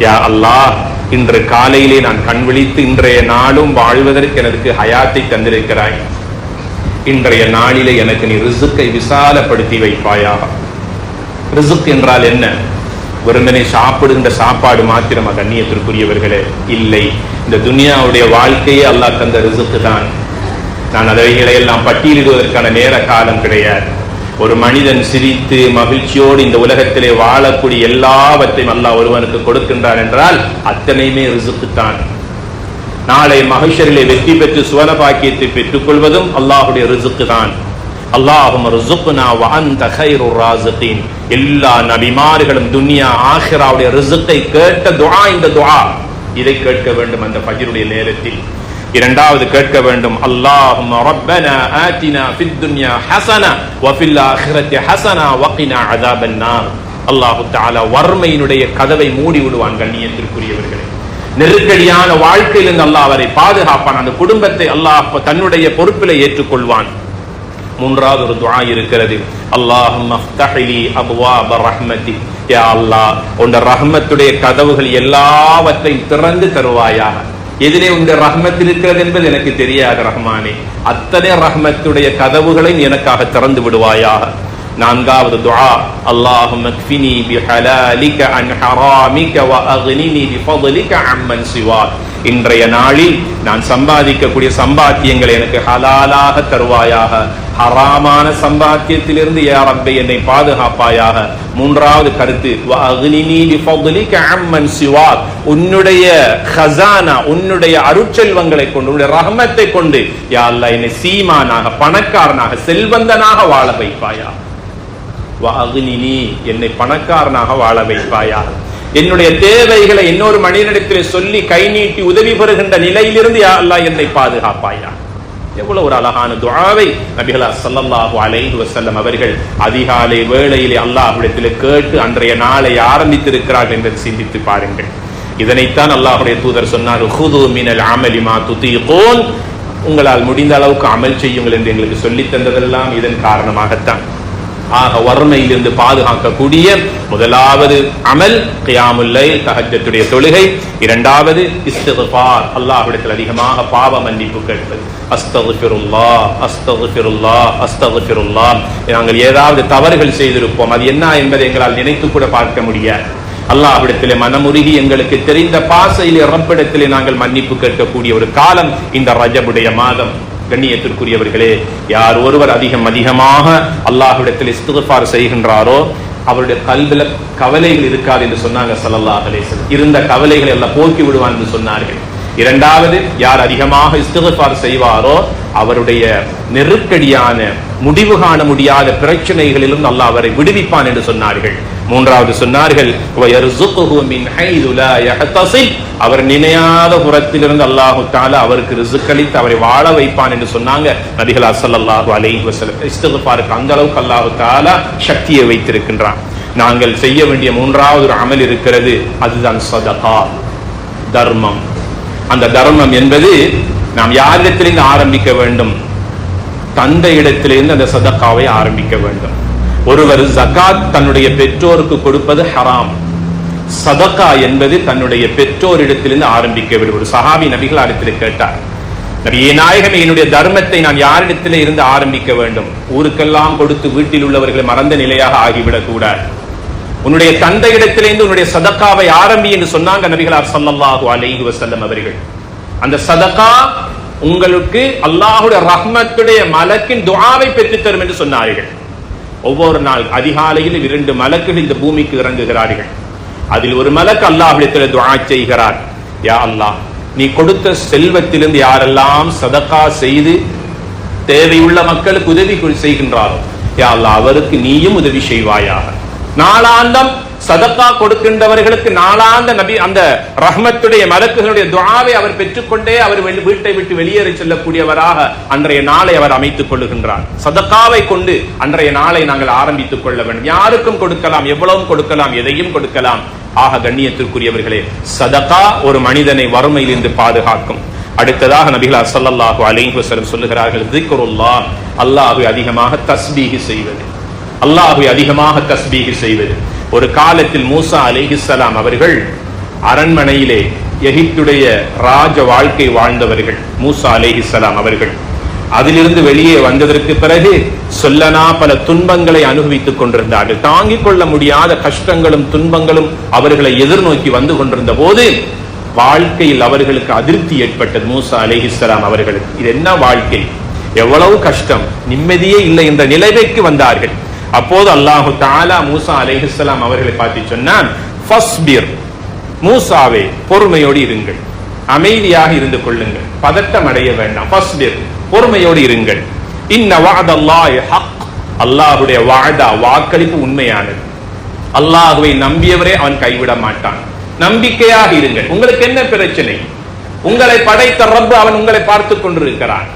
யா அல்லாஹ், இன்று காலையிலே நான் கண் விழித்து இன்றைய நாளும் வாழ்வதற்கு எனக்கு ஹயாத்தை தந்திருக்கிறாய். இன்றைய நாளிலே எனக்கு நீ ரிஸ்கை விசாலப்படுத்தி வைப்பாயாக. ரிஸ்க் என்றால் என்ன? வெறுமனே சாப்பிடுகின்ற சாப்பாடு மாத்திரமா? கண்ணியத்திற்குரியவர்களே, இல்லை. இந்த துனியாவுடைய வாழ்க்கையே அல்லாஹ் தந்த ரிஸ்க் தான். நான் அவைகளை எல்லாம் பட்டியலிடுவதற்கான நேர காலம் கிடையாது. ஒரு மனிதன் சிரித்து மகிழ்ச்சியோடு இந்த உலகத்திலே வாழக்கூடிய எல்லாவற்றையும் அல்லாஹ் ஒருவனுக்கு கொடுக்கின்றான் என்றால் அத்தனையுமே ரிசுக்கு தான். நாளை மஹ்ஷரிலே வெற்றி பெற்று சுவன பாக்கியத்தை பெற்றுக் கொள்வதும் அல்லாஹுடைய ரிசுக்கு தான். அல்லாஹும்ம ர்ஸுக்னா வ அன்த கைருர் ராஸிகீன். எல்லா நபிமார்களும் துன்யா ஆখিরাவுடைய ரிஸ்கை கேட்ட துஆ இந்த துஆ. இதை கேட்க வேண்டும் அந்த ஃபஜ்ருடைய நேரத்தில். இரண்டாவது கேட்க வேண்டும், அல்லாஹும்ம ரப்பனா ஆதினா ஃபித் துன்யா ஹஸனா வ ஃபில் ஆখিরাতি ஹஸனா வ கினா அஸாபன் நார். அல்லாஹ் தஆலா வறுமையினுடைய கதவை மூடி விடுவான். கண்ணியத்திற்குரியவர்களே, நெருக்கடியான வாழ்க்கையிலிருந்து அல்லாஹ் அவரை பாதுகாப்பான். அந்த குடும்பத்தை அல்லாஹ் தன்னுடைய பொறுப்பிலே ஏற்றுக்கொள்வான். மூன்றாவது ஒரு துஆ இருக்கிறது, அல்லாஹும்ம ஃப்தஹ்லி அப்வாப ரஹ்மத்திக். யா அல்லாஹ், உன்னுடைய ரஹ்மத்துடைய கதவுகள் எல்லாவற்றையும் திறந்து தருவாயாக. எதிலே உன்னுடைய ரஹ்மத் இருக்கிறது என்பது எனக்கு தெரியாது ரஹ்மானே, அத்தனை ரஹ்மத்துடைய கதவுகளையும் எனக்காக திறந்து விடுவாயாக. நான்காவது துஆ, அல்லாஹும்ம க்ஃபினி பிஹலாலிக அன் ஹராமிக வ அக்னினி பிஃضலிக அம்மன் சிவாக். இன்றைய நாளில் நான் சம்பாதிக்கக்கூடிய சம்பாத்தியங்களை எனக்கு ஹலாலாக தருவாயாக. ஹராமான சம்பாத்தியத்திலிருந்து யா ரப்பே என்னை பாதுகாப்பாயாக. மூன்றாவது கருத்து, வ அக்னினி பிஃضலிக அம்மன் சிவாக். உன்னுடைய ஹஸானா, உன்னுடைய அருட்செல்வங்களை கொண்டு, உன்னுடைய ரஹ்மத்தை கொண்டு யா அல்லாஹ் என்னை சீமானாக, பணக்காரனாக, செல்வந்தனாக வாழ வைப்பாயா. வ அக்னினி, என்னை பணக்காரனாக வாழ வைப்பாயா. என்னுடைய தேவைகளை இன்னொரு மனிதனிடத்திலே சொல்லி கை நீட்டி உதவி பெறுகின்ற நிலையிலிருந்து யா அல்லாஹ் என்னை பாதுகாப்பாயா. எவ்வளவு ஒரு அழகான துஆவை நபிகள் ஸல்லல்லாஹு அலைஹி வஸல்லம் அவர்கள் அதிகாலை வேளையிலே அல்லாஹ்விடத்திலே கேட்டு அன்றைய நாளை ஆரம்பித்திருக்கிறார்கள் என்று சிந்தித்து பாருங்கள். இதனைத்தான் அல்லாஹ்வுடைய தூதர் சொன்னார், ஹுது மினல் அமலி மா துதீகூன். உங்களால் முடிந்த அளவுக்கு அமல் செய்யுங்கள் என்று எங்களுக்கு சொல்லி தந்ததெல்லாம் இதன் காரணமாகத்தான். ஆக வறுமையிலிருந்து பாதுகாக்கக்கூடிய முதலாவது அமல் கியாமுல் லைல், தஹஜ்ஜுடைய தொழுகை. இரண்டாவது இஸ்திக்ஃபார், அல்லாஹ்விடத்தில் அதிகமாக பாவ மன்னிப்பு கேட்பது. அஸ்தக்ஃபிருல்லாஹ் அஸ்தக்ஃபிருல்லாஹ் அஸ்தக்ஃபிருல்லாஹ். நாங்கள் ஏதாவது தவறுகள் செய்திருப்போம், அது என்ன என்பதை எங்களால் நினைத்து கூட பார்க்க முடியாது. அல்லாஹ்விடத்திலே மனமுருகி எங்களுக்கு தெரிந்த பாசையிலே ரப்பிடத்திலே நாங்கள் மன்னிப்பு கேட்கக்கூடிய ஒரு காலம் இந்த ரஜபுடைய மாதம். கண்ணியத்திற்குரியவர்களே, யார் ஒருவர் அதிகமாக அல்லாஹ்விடத்தில் இஸ்திக்ஃபார் செய்கின்றாரோ அவருடைய கல்வில கவலைகள் இருக்காது என்று சொன்னாங்க ஸல்லல்லாஹு அலைஹி வஸல்லம். இருந்த கவலைகளை எல்லாம் போக்கி விடுவான் என்று சொன்னார்கள். இரண்டாவது, யார் அதிகமாக இஸ்திக்ஃபார் செய்வாரோ அவருடைய நெருக்கடியான, முடிவு காண முடியாத பிரச்சனைகளிலும் அல்லாஹ் அவரை விடுவிப்பான் என்று சொன்னார்கள். மூன்றாவது சொன்னார்கள், வயர்ஸுகுஹு மின் ஹைது லா யஹ்தஸிப். அவர் நினையாத புறத்திலிருந்து அல்லாஹ் தஆலா அவருக்கு ரிஸ்க் அளித்து அவரை வாழ வைப்பான் என்று சொன்னாங்க நபிகள் ஸல்லல்லாஹு அலைஹி வஸல்லம். இஸ்திக்ஃபாருக்கு அந்த அளவுக்கு அல்லாஹ் தஆலா சக்தியை வைத்திருக்கின்றான். நாங்கள் செய்ய வேண்டிய மூன்றாவது ஒரு அமல் இருக்கிறது, அதுதான் சதகா, தர்மம். அந்த தர்மம் என்பது நாம் யாரிடத்திலிருந்து ஆரம்பிக்க வேண்டும்? தந்தை இடத்திலிருந்து அந்த சதகாவை ஆரம்பிக்க வேண்டும். ஒருவர் ஜகாத் தன்னுடைய பெற்றோருக்கு கொடுப்பது ஹராம். சதகா என்பது தன்னுடைய பெற்றோரிடத்திலிருந்து ஆரம்பிக்க வேண்டும். ஒரு சஹாபி நபிகளாரிடத்தில் கேட்டார், நபியே நாயகமே, என்னுடைய தர்மத்தை நான் யாரிடத்திலே இருந்து ஆரம்பிக்க வேண்டும்? ஊருக்கெல்லாம் கொடுத்து வீட்டில் உள்ளவர்களை மறந்த நிலையாக ஆகிவிடக் கூடாது. உன்னுடைய தந்தையிடத்திலிருந்து உன்னுடைய சதகாவை ஆரம்பி என்று சொன்னாங்க நபிகளார் ஸல்லல்லாஹு அலைஹி வஸல்லம் அவர்கள். அந்த சதகா உங்களுக்கு அல்லாஹ்வுடைய ரஹ்மத்துடைய மலக்கின் துஆவை பெற்றுத் தரும் என்று சொன்னார்கள். ஒவ்வொரு நாள் அதிகாலையில் 2 மலக்குகள் இந்த பூமிக்கு இறங்குகிறார்கள். அதில் ஒரு மலக்கு அல்லாஹ்விடத்தில் துஆ செய்கிறார், யா அல்லாஹ், நீ கொடுத்த செல்வத்திலிருந்து யாரெல்லாம் சதகா செய்து தேவையுள்ள மக்களுக்கு உதவி செய்கின்றாரோ யா அல்லாஹ், அவருக்கு நீயும் உதவி செய்வாயாக. நாளாந்தம் சதகா கொடுக்கின்றவர்களுக்கு நாளாந்த நபி அந்த ரஹ்மத்துடைய மலக்குகளுடைய துஆவை அவர் பெற்றுக்கொண்டே அவர் வீட்டை விட்டு வெளியேறி செல்லக்கூடியவராக அன்றைய நாளை அவர் அமைத்துக் கொள்ளுகின்றார். சதகாவை கொண்டு அன்றைய நாளை நாங்கள் ஆரம்பித்துக் கொள்ள வேண்டும். யாருக்கும் கொடுக்கலாம், எவ்வளவும் கொடுக்கலாம், எதையும் கொடுக்கலாம். ஆக கண்ணியத்திற்குரியவர்களே, சதகா ஒரு மனிதனை வறுமையிலிருந்து பாதுகாக்கும். அடுத்ததாக நபிகளார் ஸல்லல்லாஹு அலைஹி வஸல்லம் சொல்லுகிறார்கள், திக்ருல்லாஹ், அல்லாஹ்வை அதிகமாக தஸ்பீஹ் செய்வது. அல்லாஹ்வை அதிகமாக தஸ்பீஹ் செய்வது. ஒரு காலத்தில் மூசா அலைஹிஸ்ஸலாம் அவர்கள் அரண்மனையிலே எகிப்துடைய ராஜ வாழ்க்கை வாழ்ந்தவர்கள். மூசா அலைஹிஸ்ஸலாம் அவர்கள் அதிலிருந்து வெளியே வந்ததற்கு பிறகு சொல்லனா பல துன்பங்களை அனுபவித்துக் கொண்டிருந்தார்கள். தாங்கிக் கொள்ள முடியாத கஷ்டங்களும் துன்பங்களும் அவர்களை எதிர்நோக்கி வந்து கொண்டிருந்த போது வாழ்க்கையில் அவர்களுக்கு அதிருப்தி ஏற்பட்டது. மூசா அலைஹிஸ்ஸலாம் அவர்களுக்கு இது என்ன வாழ்க்கை, எவ்வளவு கஷ்டம், நிம்மதியே இல்லை என்ற நிலைமைக்கு வந்தார்கள். அப்போது அல்லாஹு தஆலா மூசா அலைஹிஸ்ஸலாம் அவர்களை பார்த்து சொன்னான், ஃபஸ்பிர், மூசாவே பொறுமையோடு இருங்கள், அமைதியாக இருந்து கொள்ளுங்கள், பதட்டம் அடைய வேண்டாம். ஃபஸ்பிர், பொறுமையோடு இருங்கள். இன்ன வஅதல்லாஹி ஹக், அல்லாஹ்வுடைய வஅதா, வாக்களிப்பு உண்மையானது. அல்லாஹ்வை நம்பியவரே அவன் கைவிட மாட்டான். நம்பிக்கையாக இருங்கள். உங்களுக்கு என்ன பிரச்சனை? உங்களை படைத்த ரப்பு அவன் உங்களை பார்த்து கொண்டிருக்கிறான்.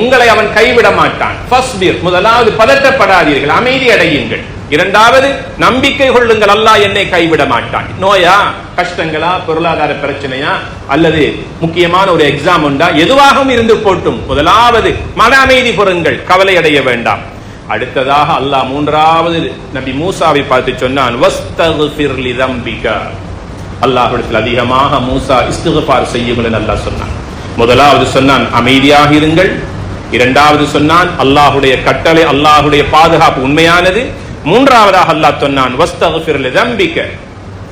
உங்களை அவன் கைவிட மாட்டான். ஃபஸ்பிர், முதலாவது பதட்டப்படாதீர்கள், அமைதி அடையுங்கள். இரண்டாவது நம்பிக்கை கொள்ளுங்கள், அல்லாஹ் என்னை கைவிட மாட்டான். நோயா, கஷ்டங்களா, பொருளாதார பிரச்சனையா, அல்லது முக்கியமான ஒரு எக்ஸாம் உண்டா, எதுவாகவும் இருந்து போட்டும் முதலாவது மன அமைதி பெறுங்கள், கவலை அடைய வேண்டாம். அடுத்ததாக அல்லாஹ் மூன்றாவது நபி மூசாவை பார்த்து சொன்னான், வஸ்தக்ஃபிர் லிதம்பிக, அல்லாஹ்விடத்தில் அதிகமாக மூசா இஸ்திக்ஃபார் செய்யுங்கள் என்று அல்லாஹ் சொன்னான். முதலாவது சொன்னான் அமைதியாக இருங்கள். இரண்டாவது சொன்னான் அல்லாஹ்வுடைய கட்டளை, அல்லாஹ்வுடைய பாதுகாப்பு உண்மையானது. மூன்றாவதாக அல்லாஹ் சொன்னான் வஸ்தக்ஃபிர் லிதம்பிக,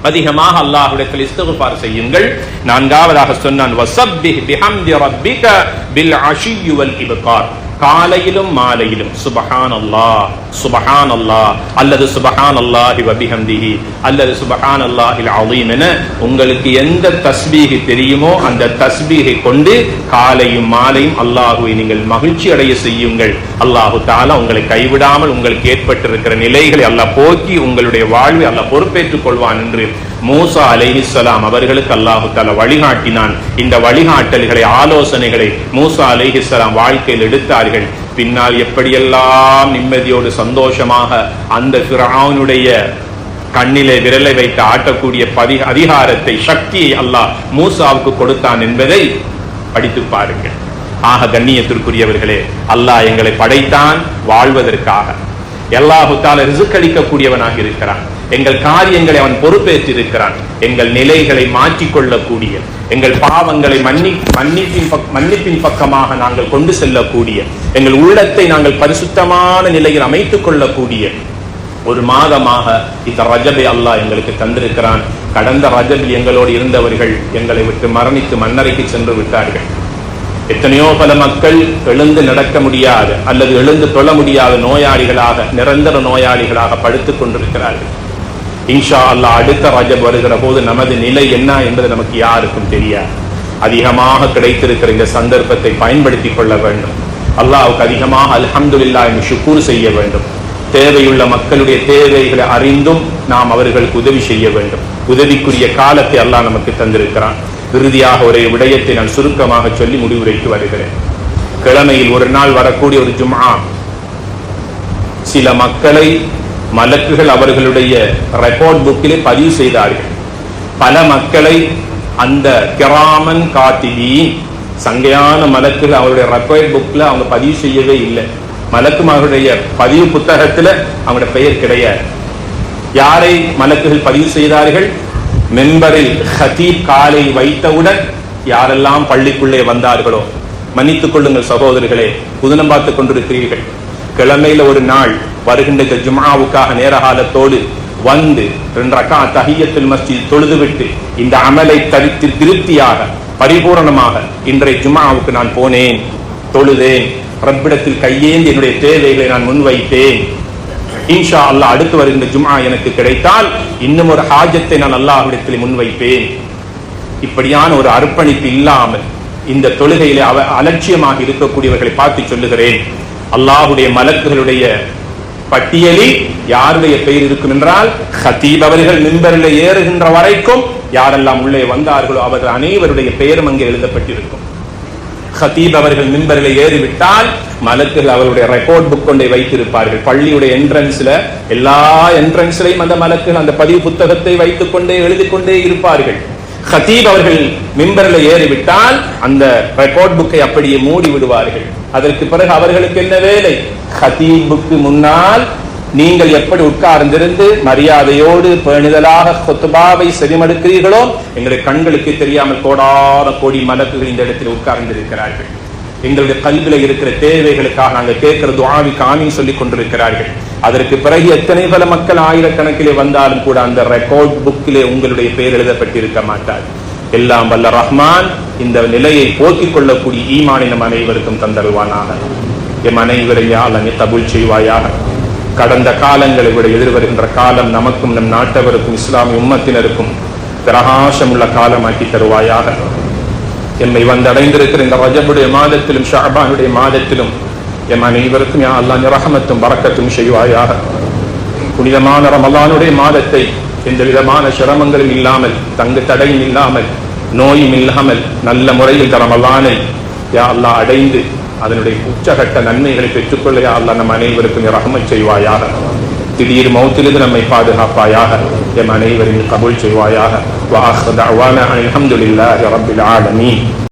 அதிகமாக அல்லாஹ்விடத்தில் இஸ்திக்ஃபார் செய்யுங்கள். நான்காவதாக சொன்னான் வஸப்பிஹ் பிஹம்தி ரப்பிக பில் அஷிய்யி வல் இப்கார், காலையிலும் மாலையிலும் சுப்ஹானல்லாஹ் சுப்ஹானல்லாஹ் அல்லது சுப்ஹானல்லாஹி வ பிஹம்திஹி அல்லது சுப்ஹானல்லாஹில் அஸீம் என உங்களுக்கு எந்த தஸ்பீஹ் தெரியுமோ அந்த தஸ்பீஹை கொண்டு காலையும் மாலையும் அல்லாஹ்வை நீங்கள் மகிழ்ச்சி அடைய செய்யுங்கள். அல்லாஹ் தஆலா உங்களை கைவிடாமல் உங்களுக்கு ஏற்பட்டிருக்கிற நிலைகளை அல்லாஹ் போக்கி உங்களுடைய வாழ்வை அல்லாஹ் பொறுப்பேற்றுக் கொள்வான் என்று மூசா அலைஹிஸ்ஸலாம் அவர்களுக்கு அல்லாஹ் தஆலா வழிகாட்டினான். இந்த வழிகாட்டல்களை, ஆலோசனைகளை மூசா அலைஹிஸ்ஸலாம் வாழ்க்கையில் எடுத்தார்கள். பின்னால் எப்படியெல்லாம் நிம்மதியோடு சந்தோஷமாக அந்த ஃபிரௌனுடைய கண்ணிலே விரலை வைத்து ஆட்டக்கூடிய அதிகாரத்தை, சக்தியை அல்லாஹ் மூசாவுக்கு கொடுத்தான் என்பதை படித்து பாருங்கள். ஆக கண்ணியத்திற்குரியவர்களே, அல்லாஹ் எங்களை படைத்தான் வாழ்வதற்காக. அல்லாஹ் தஆலா ரிஸ்க் அளிக்கக்கூடியவனாக இருக்கிறான். எங்கள் காரியங்களை அவன் பொறுப்பேற்றிருக்கிறான். எங்கள் நிலைகளை மாற்றிக்கொள்ளக்கூடிய, எங்கள் பாவங்களை மன்னிப்பின் பக்கமாக நாங்கள் கொண்டு செல்லக்கூடிய, எங்கள் உள்ளத்தை நாங்கள் பரிசுத்தமான நிலையில் அமைத்துக் கொள்ளக்கூடிய ஒரு மாதமாக இந்த ரஜபை அல்லாஹ் எங்களுக்கு தந்திருக்கிறான். கடந்த ரஜபில் எங்களோடு இருந்தவர்கள் எங்களை விட்டு மரணித்து மண்ணறைக்கு சென்று விட்டார்கள். எத்தனையோ பல மக்கள் எழுந்து நடக்க முடியாத அல்லது எழுந்து தொழ முடியாத நோயாளிகளாக, நிரந்தர நோயாளிகளாக படுத்துக் கொண்டிருக்கிறார்கள். இன்ஷா அல்லாஹ் அடுத்த ரஜப் வருகிற போது நமது நிலை என்ன என்பது நமக்கு யாருக்கும் தெரியாது. அதிகமாக கிடைத்திருக்கிற இந்த சந்தர்ப்பத்தை பயன்படுத்திக் கொள்ள வேண்டும். அல்லாஹ்வுக்கு அதிகமாக அல்ஹம்துலில்லாஹ் என்று ஷுக்கூர் செய்ய வேண்டும். தேவையுள்ள மக்களுடைய தேவைகளை அறிந்தும் நாம் அவர்களுக்கு உதவி செய்ய வேண்டும். உதவிக்குரிய காலத்தை அல்லாஹ் நமக்கு தந்திருக்கிறான். இறுதியாக ஒரு விடயத்தை நான் சுருக்கமாக சொல்லி முடிவுரைக்கு வருகிறேன். கிழமையில் ஒரு நாள் வரக்கூடிய ஒரு ஜும்ஆ, சில மக்களை மலக்குகள் அவர்களுடைய ரெக்கார்ட் புக்கிலே பதிவு செய்தார்கள். பல மக்களை அந்த கிராமன் காத்திபீன், சங்கையான மலக்குகள் அவருடைய ரெக்கார்ட் புக்ல அவங்க பதிவு செய்யவே இல்லை. மலக்குமாருடைய பதிவு புத்தகத்துல அவங்களுடைய பெயர் கிடையாது. யாரை மலக்குகள் பதிவு செய்தார்கள்? மெம்பரில் ஹதீப் காலை வைத்தவுடன் யாரெல்லாம் பள்ளிக்குள்ளே வந்தார்களோ, மன்னித்துக் கொள்ளுங்கள் சகோதரர்களே, புதினம் பார்த்துக் கொண்டிருக்கிறீர்கள். கிழமையில ஒரு நாள் வருகின்ற ஜும்ஆவுக்காக நேரகாலத்தோடு வந்து 2 ரக்அத் தஹிய்யத்துல் மஸ்ஜித் தொழுதுவிட்டு இந்த அமலை திருப்தியாக பரிபூரணமாக இன்றைய ஜும்ஆவுக்கு நான் போனேன், தொழுதேன், ரப்பிடத்தில் கையேந்தி என்னுடைய தேவைகளை நான் முன்வைத்தேன். இன்ஷா அல்லாஹ் அடுத்து வருகின்ற ஜும்ஆ எனக்கு கிடைத்தால் இன்னும் ஒரு ஹாஜத்தை நான் அல்லாஹ்விடத்தில் முன்வைப்பேன். இப்படியான ஒரு அர்ப்பணிப்பு இல்லாமல் இந்த தொழுகையிலே அலட்சியமாக இருக்கக்கூடியவர்களை பார்த்து சொல்லுகிறேன், அல்லாஹ்வுடைய மலக்குகளுடைய பட்டியலில் யாருடைய பெயர் இருக்கும் என்றால், ஹதீப் அவர்கள் மிம்பரில் ஏறுகின்ற வரைக்கும் யாரெல்லாம் உள்ளே வந்தார்களோ அவர்கள் அனைவருடைய பெயரும் அங்கே எழுதப்பட்டிருக்கும். ஹதீப் அவர்கள் மிம்பரில் ஏறிவிட்டால் மலக்குகள் அவருடைய ரெக்கார்ட் புக் கொண்டே வைத்திருப்பார்கள். பள்ளியுடைய என்ட்ரன்ஸ்ல, எல்லா என்ட்ரன்ஸ்லையும் அந்த மலக்குகள் அந்த பதிவு புத்தகத்தை வைத்துக் கொண்டே எழுதிக் கொண்டே இருப்பார்கள். ஹதீப் அவர்கள் மிம்பரில் ஏறிவிட்டால் அந்த ரெக்கார்ட் புக்கை அப்படியே மூடி விடுவார்கள். அதற்கு பிறகு அவர்களுக்கு என்ன வேலை? ஹதீபுக்கு முன்னால் நீங்கள் எப்படி உட்கார்ந்திருந்து மரியாதையோடு பேணுதலாக குத்பாவை செவிமடுக்கிறீர்களோ, எங்களுடைய கண்களுக்கு தெரியாமல் கோடான கோடி மலக்குகள் இந்த இடத்தில் உட்கார்ந்திருக்கிறார்கள். எங்களுடைய கல்வியில இருக்கிற தேவைகளுக்காக நாங்கள் கேட்கிற துஆவுக்கு ஆமீன் சொல்லிக் கொண்டிருக்கிறார்கள். அதற்கு பிறகு எத்தனை பல மக்கள் ஆயிரக்கணக்கிலே வந்தாலும் கூட அந்த ரெக்கார்ட் புக்கிலே உங்களுடைய பெயர் எழுதப்பட்டிருக்க மாட்டார். எல்லாம் வல்ல ரஹ்மான் இந்த நிலையை போக்கிக் கொள்ளக்கூடிய ஈமானை நம் அனைவருக்கும் தந்தருவானாக. எம் அனைவரையும் யா அல்லாஹ் கபூல் செய்வாயாக. கடந்த காலங்களை விட எதிர்வருகின்ற காலம் நமக்கும் நம் நாட்டவருக்கும் இஸ்லாமிய உம்மத்தினருக்கும் பிரகாசமுள்ள காலமாக்கி தருவாயாக. எம்மை வந்தடைந்திருக்கிற இந்த ரஜபுடைய மாதத்திலும் ஷஅபானுடைய மாதத்திலும் எம் அனைவருக்கும் யா அல்லாஹ் ரஹமத்தும் பரக்கத்தும் செய்வாயாக. புனிதமான ரமலானுடைய மாதத்தை எந்த விதமான சிரமங்களும் இல்லாமல், தங்கு தடையும் இல்லாமல், நோயும் இல்லாமல் நல்ல முறையில் இந்த ரமலானை யா அல்லாஹ் அடைந்து அதனுடைய உச்சகட்ட நன்மைகளை பெற்றுக்கொள்ள யா அல்லாஹ் நம் அனைவருக்கும் ரஹமத் செய்வாயாக. திடீர் மௌத்திலிருந்து நம்மை பாதுகாப்பாயாக. எம் அனைவரையும் கபூல் செய்வாயாக. வ ஆகிரு தஅவானா அல்ஹம்துலில்லாஹி ரப்பில் ஆலமீன்.